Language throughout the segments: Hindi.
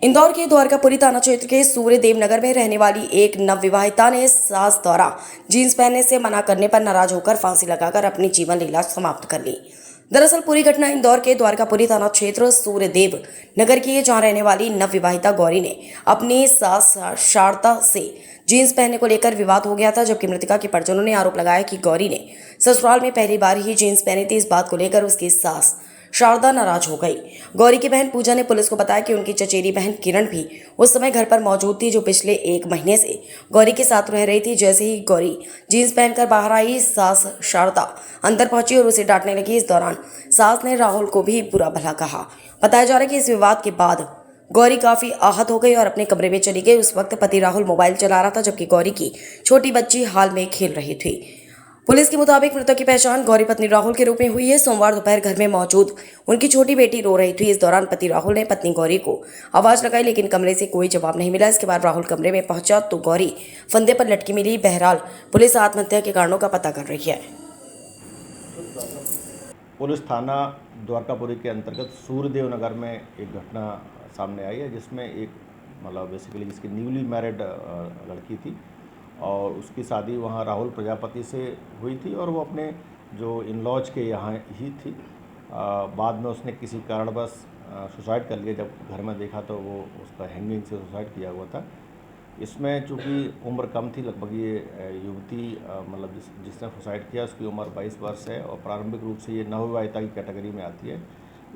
इंदौर के द्वारकापुरी थाना क्षेत्र के सूर्यदेव नगर में रहने वाली एक नवविवाहिता ने सास द्वारा जींस पहनने से मना करने पर नाराज होकर फांसी लगाकर अपनी जीवन लीला समाप्त कर ली। दरअसल पूरी घटना इंदौर के द्वारकापुरी थाना क्षेत्र सूर्यदेव नगर की है, जहां रहने वाली नवविवाहिता गौरी ने अपनी सास शारदा से जींस पहनने को लेकर विवाद हो गया था, जबकि मृतका के परिजनों ने आरोप लगाया कि गौरी ने ससुराल में पहली बार ही जींस पहनी थी। इस बात को लेकर उसकी सास शारदा नाराज हो गई। गौरी की बहन पूजा ने पुलिस को बताया कि उनकी चचेरी बहन किरण भी उस समय घर पर मौजूद थी, जो पिछले 1 महीने से गौरी के साथ रह रही थी। जैसे ही गौरी जींस पहनकर बाहर आई, सास शारदा अंदर पहुंची और उसे डांटने लगी। इस दौरान सास ने राहुल को भी बुरा भला कहा। बताया जा रहा है कि इस विवाद के बाद गौरी काफी आहत हो गई और अपने कमरे में चली गई। उस वक्त पति राहुल मोबाइल चला रहा था, जबकि गौरी की छोटी बच्ची हाल में खेल रही थी। पुलिस के मुताबिक मृतक की पहचान गौरी पत्नी राहुल के रूप में हुई है। सोमवार दोपहर घर में मौजूद उनकी छोटी बेटी रो रही थी। इस दौरान पति राहुल ने पत्नी गौरी को आवाज लगाई, लेकिन कमरे से कोई जवाब नहीं मिला। इसके बाद राहुल कमरे में पहुंचा तो गौरी फंदे पर लटकी मिली। बहरहाल पुलिस आत्महत्या के कारणों का पता कर रही है। पुलिस थाना द्वारकापुरी के अंतर्गत सूर्यदेव नगर में एक घटना सामने आई है, जिसमें एक बेसिकली जिसकी न्यूली मैरिड लड़की थी और उसकी शादी वहाँ राहुल प्रजापति से हुई थी और वो अपने जो इन लॉज के यहाँ ही थी। बाद में उसने किसी कारणवश सुसाइड कर लिया। जब घर में देखा तो वो उसका हैंगिंग से सुसाइड किया हुआ था। इसमें चूँकि उम्र कम थी, लगभग ये युवती जिसने सुसाइड किया उसकी उम्र 22 वर्ष है और प्रारंभिक रूप से ये नवविवाहिता की कैटेगरी में आती है।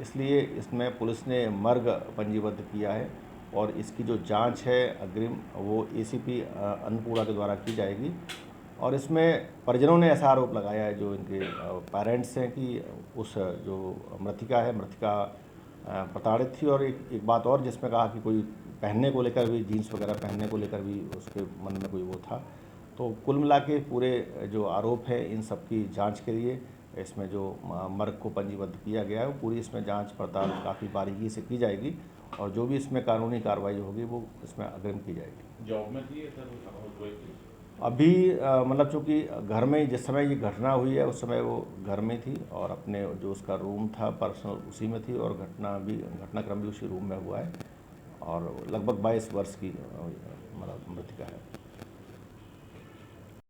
इसलिए इसमें पुलिस ने मर्ग पंजीबद्ध किया है और इसकी जो जांच है अग्रिम वो एसीपी अन्नपूर्णा के द्वारा की जाएगी। और इसमें परिजनों ने ऐसा आरोप लगाया है, जो इनके पेरेंट्स हैं, कि उस जो मृतिका प्रताड़ित थी। और एक बात और जिसमें कहा कि कोई पहनने को लेकर भी, जीन्स वगैरह पहनने को लेकर भी उसके मन में कोई वो था। तो कुल मिला के पूरे जो आरोप है इन सब की जांच के लिए इसमें जो मर्ग को पंजीबद्ध किया गया है, वो पूरी इसमें जांच पड़ताल काफ़ी बारीकी से की जाएगी और जो भी इसमें कानूनी कार्रवाई होगी वो इसमें अग्रिम की जाएगी। जॉब में थी सर? अभी चूँकि घर में जिस समय ये घटना हुई है उस समय वो घर में थी और अपने जो उसका रूम था पर्सनल उसी में थी और घटनाक्रम भी उसी रूम में हुआ है और लगभग 22 वर्ष की मृतिका है।